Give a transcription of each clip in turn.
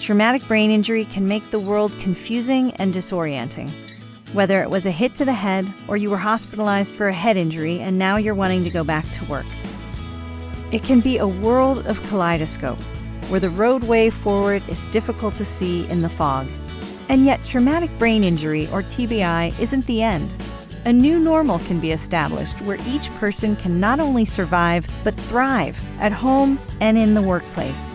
traumatic brain injury can make the world confusing and disorienting. Whether it was a hit to the head or you were hospitalized for a head injury and now you're wanting to go back to work. It can be a world of kaleidoscope, where the roadway forward is difficult to see in the fog. And yet traumatic brain injury, or TBI, isn't the end. A new normal can be established where each person can not only survive, but thrive at home and in the workplace.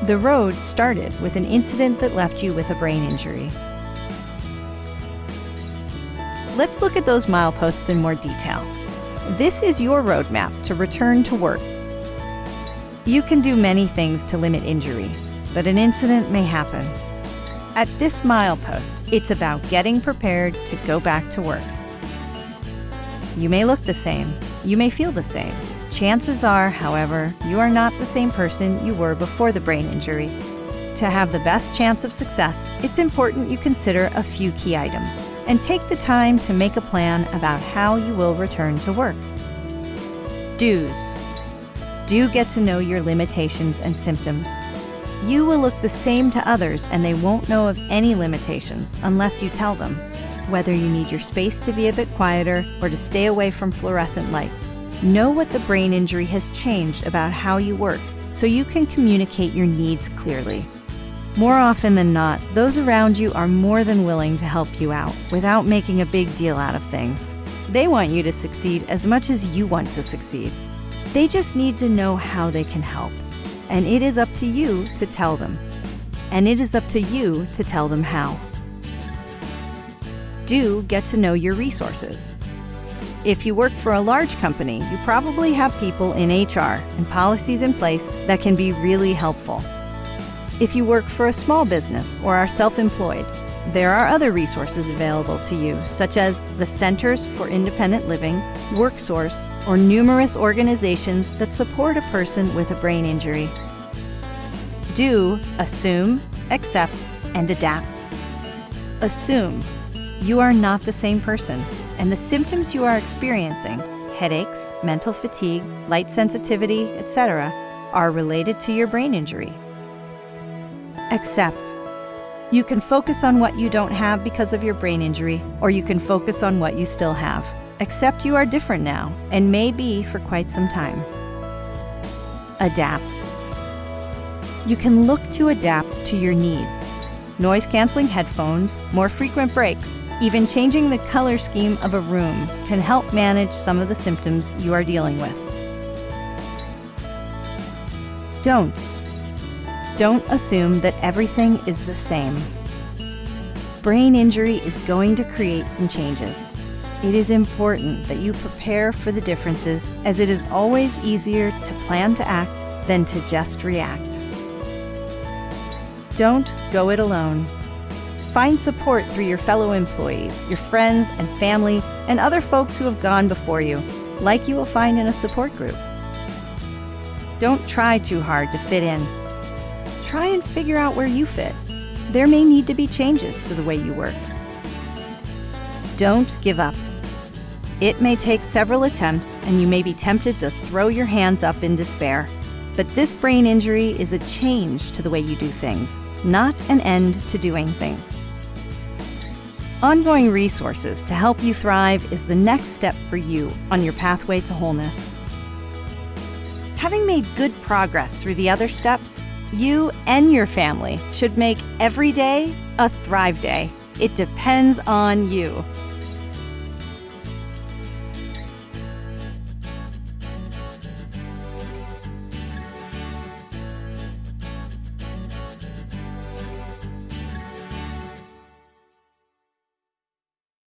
The road started with an incident that left you with a brain injury. Let's look at those mileposts in more detail. This is your roadmap to return to work. You can do many things to limit injury, but an incident may happen. At this milepost, it's about getting prepared to go back to work. You may look the same, you may feel the same. Chances are, however, you are not the same person you were before the brain injury. To have the best chance of success, it's important you consider a few key items and take the time to make a plan about how you will return to work. Do's. Do get to know your limitations and symptoms. You will look the same to others and they won't know of any limitations unless you tell them, whether you need your space to be a bit quieter or to stay away from fluorescent lights. Know what the brain injury has changed about how you work so you can communicate your needs clearly. More often than not, those around you are more than willing to help you out without making a big deal out of things. They want you to succeed as much as you want to succeed. They just need to know how they can help. And it is up to you to tell them. And it is up to you to tell them how. Do get to know your resources. If you work for a large company, you probably have people in HR and policies in place that can be really helpful. If you work for a small business or are self-employed, there are other resources available to you, such as the Centers for Independent Living, WorkSource, or numerous organizations that support a person with a brain injury. Do assume, accept, and adapt. Assume you are not the same person, and the symptoms you are experiencing, headaches, mental fatigue, light sensitivity, etc., are related to your brain injury. Accept. You can focus on what you don't have because of your brain injury, or you can focus on what you still have. Accept you are different now, and may be for quite some time. Adapt. You can look to adapt to your needs. Noise-canceling headphones, more frequent breaks, even changing the color scheme of a room can help manage some of the symptoms you are dealing with. Don'ts. Don't assume that everything is the same. Brain injury is going to create some changes. It is important that you prepare for the differences, as it is always easier to plan to act than to just react. Don't go it alone. Find support through your fellow employees, your friends and family, and other folks who have gone before you, like you will find in a support group. Don't try too hard to fit in. Try and figure out where you fit. There may need to be changes to the way you work. Don't give up. It may take several attempts and you may be tempted to throw your hands up in despair. But this brain injury is a change to the way you do things, not an end to doing things. Ongoing resources to help you thrive is the next step for you on your pathway to wholeness. Having made good progress through the other steps, you and your family should make every day a Thrive Day. It depends on you.